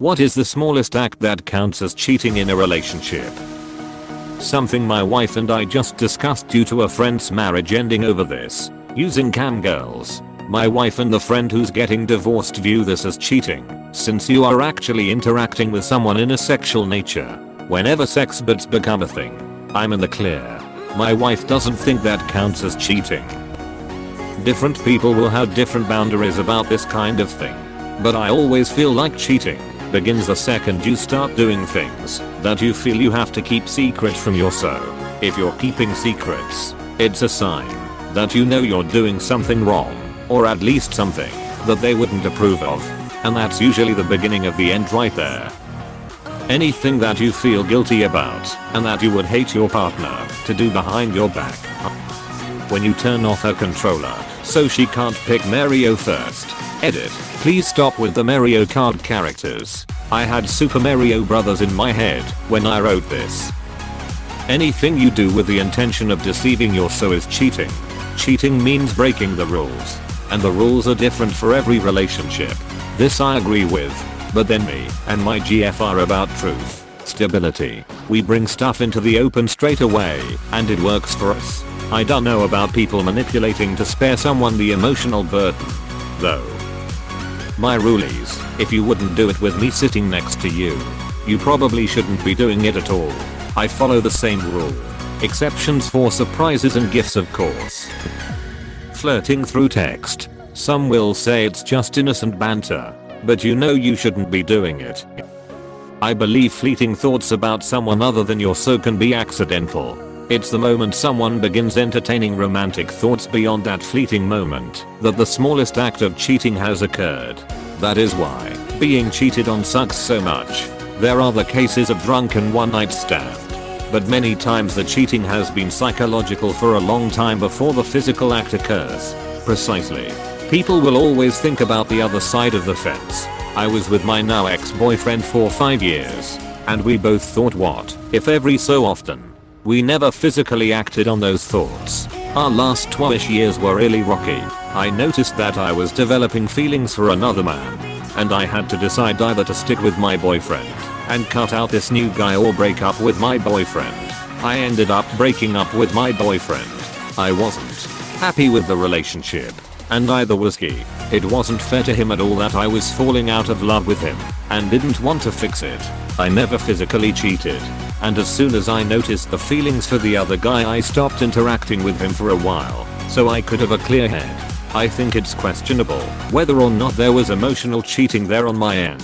What is the smallest act that counts as cheating in a relationship? Something my wife and I just discussed due to a friend's marriage ending over this. Using cam girls. My wife and the friend who's getting divorced view this as cheating, since you are actually interacting with someone in a sexual nature. Whenever sex bits become a thing, I'm in the clear. My wife doesn't think that counts as cheating. Different people will have different boundaries about this kind of thing. But I always feel like cheating begins the second you start doing things that you feel you have to keep secret from yourself. If you're keeping secrets, it's a sign that you know you're doing something wrong, or at least something that they wouldn't approve of. And that's usually the beginning of the end right there. Anything that you feel guilty about and that you would hate your partner to do behind your back. When you turn off her controller so she can't pick Mario first. Edit. Please stop with the Mario Kart characters. I had Super Mario Brothers in my head when I wrote this. Anything you do with the intention of deceiving your so is cheating. Cheating means breaking the rules. And the rules are different for every relationship. This I agree with. But then me and my GF are about truth, stability. We bring stuff into the open straight away, and it works for us. I don't know about people manipulating to spare someone the emotional burden, though. My rule is, if you wouldn't do it with me sitting next to you, you probably shouldn't be doing it at all. I follow the same rule. Exceptions for surprises and gifts, of course. Flirting through text. Some will say it's just innocent banter, but you know you shouldn't be doing it. I believe fleeting thoughts about someone other than your so can be accidental. It's the moment someone begins entertaining romantic thoughts beyond that fleeting moment that the smallest act of cheating has occurred. That is why being cheated on sucks so much. There are the cases of drunken one night stand, but many times the cheating has been psychological for a long time before the physical act occurs. Precisely. People will always think about the other side of the fence. I was with my now ex-boyfriend for 5 years, and we both thought what if every so often. We never physically acted on those thoughts. Our last 12ish years were really rocky. I noticed that I was developing feelings for another man, and I had to decide either to stick with my boyfriend and cut out this new guy or break up with my boyfriend. I ended up breaking up with my boyfriend. I wasn't happy with the relationship, and neither was he. It wasn't fair to him at all that I was falling out of love with him and didn't want to fix it. I never physically cheated, and as soon as I noticed the feelings for the other guy I stopped interacting with him for a while, so I could have a clear head. I think it's questionable whether or not there was emotional cheating there on my end.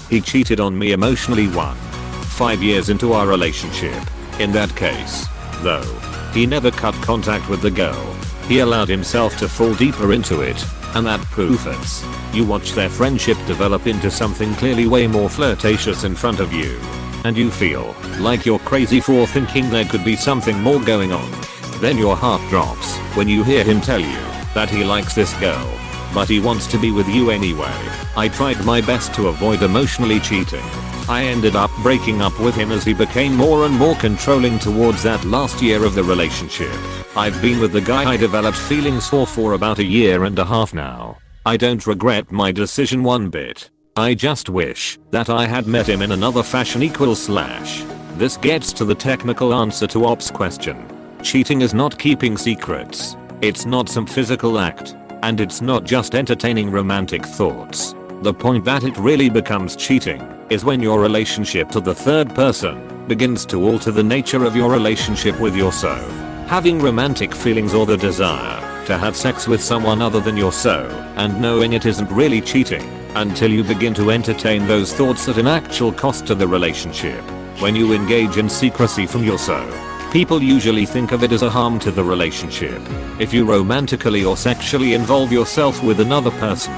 He cheated on me emotionally 5 years into our relationship. In that case, though, he never cut contact with the girl. He allowed himself to fall deeper into it, and that proves you watch their friendship develop into something clearly way more flirtatious in front of you, and you feel like you're crazy for thinking there could be something more going on. Then your heart drops when you hear him tell you that he likes this girl, but he wants to be with you anyway. I tried my best to avoid emotionally cheating. I ended up breaking up with him as he became more and more controlling towards that last year of the relationship. I've been with the guy I developed feelings for about 1.5 years now. I don't regret my decision one bit. I just wish that I had met him in another fashion /. This gets to the technical answer to Op's question. Cheating is not keeping secrets. It's not some physical act. And it's not just entertaining romantic thoughts. The point that it really becomes cheating is when your relationship to the third person begins to alter the nature of your relationship with yourself. Having romantic feelings or the desire to have sex with someone other than yourself and knowing it isn't really cheating until you begin to entertain those thoughts at an actual cost to the relationship. When you engage in secrecy from yourself, people usually think of it as a harm to the relationship. If you romantically or sexually involve yourself with another person,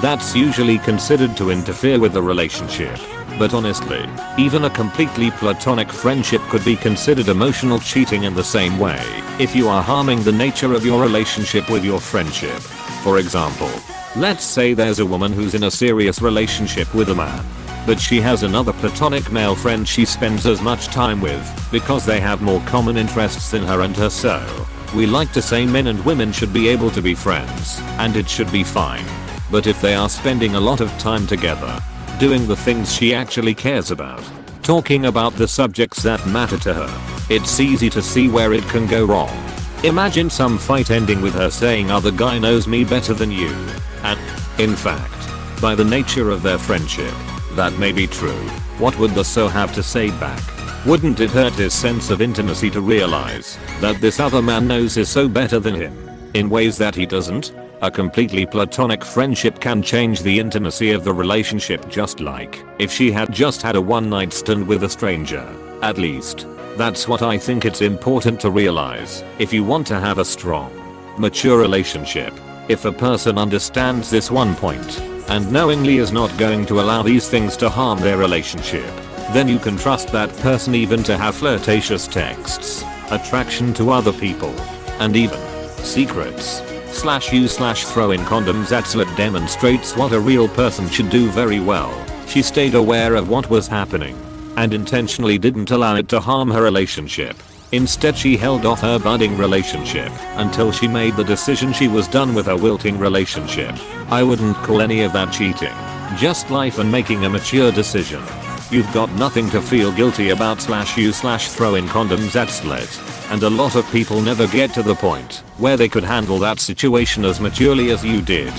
that's usually considered to interfere with the relationship. But honestly, even a completely platonic friendship could be considered emotional cheating in the same way if you are harming the nature of your relationship with your friendship. For example, let's say there's a woman who's in a serious relationship with a man, but she has another platonic male friend she spends as much time with because they have more common interests than her and her. So, we like to say men and women should be able to be friends, and it should be fine. But if they are spending a lot of time together, doing the things she actually cares about, talking about the subjects that matter to her. It's easy to see where it can go wrong. Imagine some fight ending with her saying other guy knows me better than you. And, in fact, by the nature of their friendship, that may be true. What would the so have to say back? Wouldn't it hurt his sense of intimacy to realize that this other man knows his so better than him in ways that he doesn't? A completely platonic friendship can change the intimacy of the relationship, just like if she had just had a one night stand with a stranger. At least, that's what I think. It's important to realize if you want to have a strong, mature relationship. If a person understands this one point and knowingly is not going to allow these things to harm their relationship, then you can trust that person even to have flirtatious texts, attraction to other people, and even secrets. /u/throw in condoms. That slut demonstrates what a real person should do very well. She stayed aware of what was happening and intentionally didn't allow it to harm her relationship. Instead, she held off her budding relationship until she made the decision she was done with her wilting relationship. I wouldn't call any of that cheating, just life and making a mature decision. You've got nothing to feel guilty about. /u/throw in condoms. At slut. And a lot of people never get to the point where they could handle that situation as maturely as you did.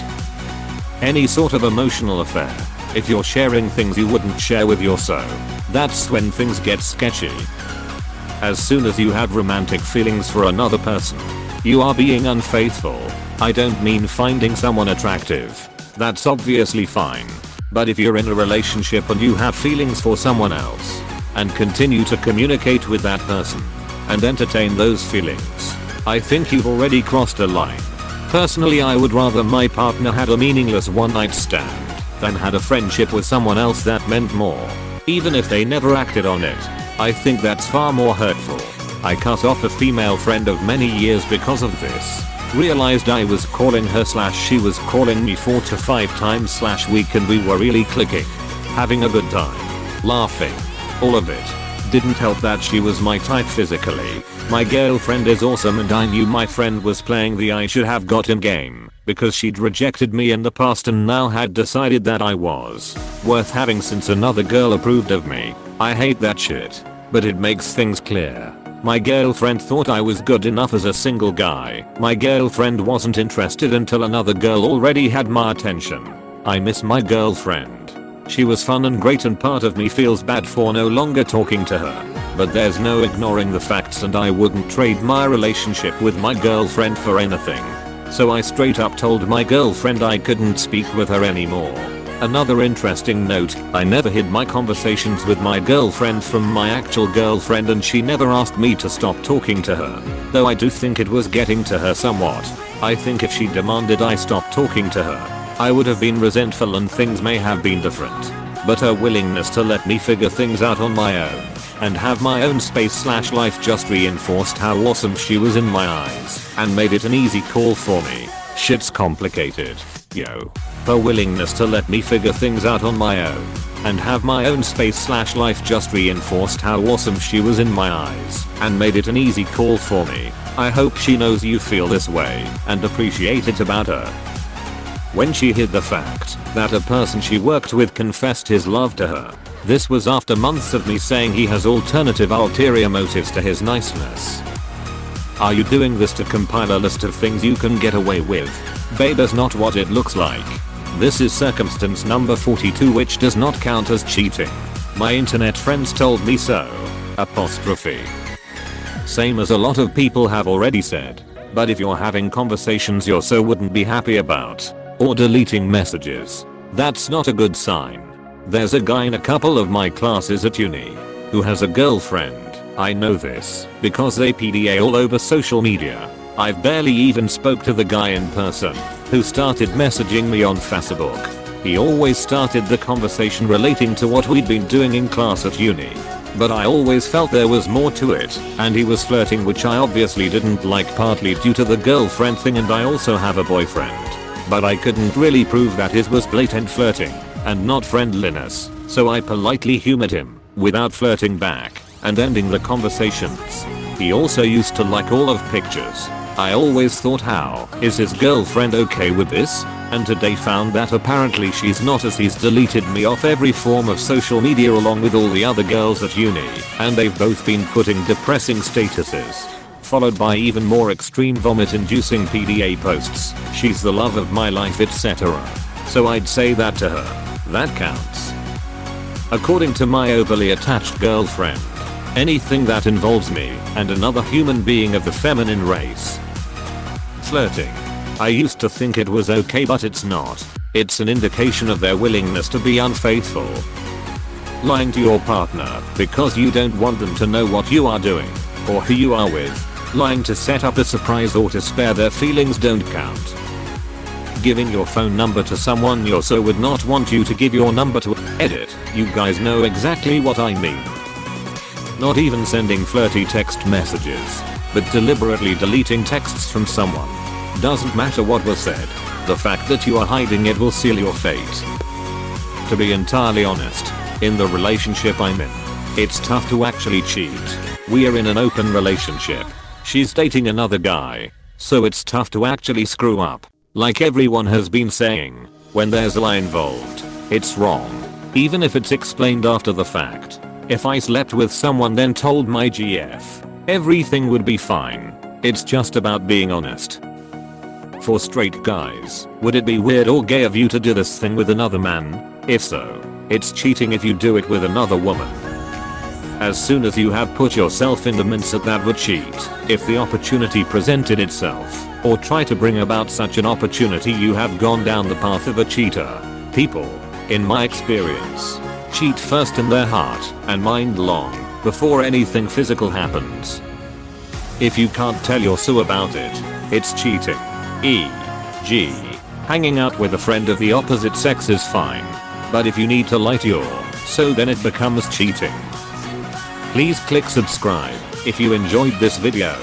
Any sort of emotional affair, if you're sharing things you wouldn't share with your so, that's when things get sketchy. As soon as you have romantic feelings for another person, you are being unfaithful. I don't mean finding someone attractive. That's obviously fine. But if you're in a relationship and you have feelings for someone else and continue to communicate with that person and entertain those feelings, I think you've already crossed a line. Personally, I would rather my partner had a meaningless one night stand than had a friendship with someone else that meant more, even if they never acted on it. I think that's far more hurtful. I cut off a female friend of many years because of this. Realized I was calling her / she was calling me 4 to 5 times / week, and we were really clicking, having a good time, laughing. All of it didn't help that she was my type physically. My girlfriend is awesome, and I knew my friend was playing the I should have gotten game because she'd rejected me in the past and now had decided that I was worth having since another girl approved of me. I hate that shit, but it makes things clear. My girlfriend thought I was good enough as a single guy. My girlfriend wasn't interested until another girl already had my attention. I miss my girlfriend. She was fun and great, and part of me feels bad for no longer talking to her. But there's no ignoring the facts, and I wouldn't trade my relationship with my girlfriend for anything. So I straight up told my girlfriend I couldn't speak with her anymore. Another interesting note, I never hid my conversations with my girlfriend from my actual girlfriend, and she never asked me to stop talking to her. Though I do think it was getting to her somewhat. I think if she demanded I stop talking to her, I would have been resentful and things may have been different. But her willingness to let me figure things out on my own and have my own space / life just reinforced how awesome she was in my eyes and made it an easy call for me. Shit's complicated, yo. Her willingness to let me figure things out on my own and have my own space / life just reinforced how awesome she was in my eyes and made it an easy call for me. I hope she knows you feel this way and appreciate it about her. When she hid the fact that a person she worked with confessed his love to her, this was after months of me saying he has alternative ulterior motives to his niceness. Are you doing this to compile a list of things you can get away with? Babe, is not what it looks like. This is circumstance number 42, which does not count as cheating. My internet friends told me so. Apostrophe. Same as a lot of people have already said. But if you're having conversations you so wouldn't be happy about, or deleting messages, that's not a good sign. There's a guy in a couple of my classes at uni who has a girlfriend. I know this because they PDA all over social media. I've barely even spoke to the guy in person who started messaging me on Facebook. He always started the conversation relating to what we'd been doing in class at uni. But I always felt there was more to it, and he was flirting, which I obviously didn't like, partly due to the girlfriend thing, and I also have a boyfriend. But I couldn't really prove that his was blatant flirting and not friendliness, so I politely humored him without flirting back and ending the conversations. He also used to like all of pictures. I always thought, how is his girlfriend okay with this? and today found that apparently she's not, as he's deleted me off every form of social media along with all the other girls at uni, and they've both been putting depressing statuses, followed by even more extreme vomit-inducing PDA posts. She's the love of my life, etc. So I'd say that to her. That counts. According to my overly attached girlfriend, anything that involves me and another human being of the feminine race. Flirting. I used to think it was okay, but it's not. It's an indication of their willingness to be unfaithful. Lying to your partner because you don't want them to know what you are doing or who you are with. Lying to set up a surprise or to spare their feelings don't count. Giving your phone number to someone you so would not want you to give your number to. Edit. You guys know exactly what I mean. Not even sending flirty text messages, but deliberately deleting texts from someone. Doesn't matter what was said. The fact that you are hiding it will seal your fate. To be entirely honest, in the relationship I'm in, it's tough to actually cheat. We are in an open relationship. She's dating another guy, so it's tough to actually screw up. Like everyone has been saying, when there's a lie involved, it's wrong. Even if it's explained after the fact. If I slept with someone then told my GF, everything would be fine. It's just about being honest. For straight guys, would it be weird or gay of you to do this thing with another man? If so, it's cheating if you do it with another woman. As soon as you have put yourself in the mindset that would cheat, if the opportunity presented itself, or try to bring about such an opportunity, you have gone down the path of a cheater. People, in my experience, cheat first in their heart and mind long before anything physical happens. If you can't tell your so about it, it's cheating. E.g., hanging out with a friend of the opposite sex is fine. But if you need to lie to your so, then it becomes cheating. Please click subscribe if you enjoyed this video.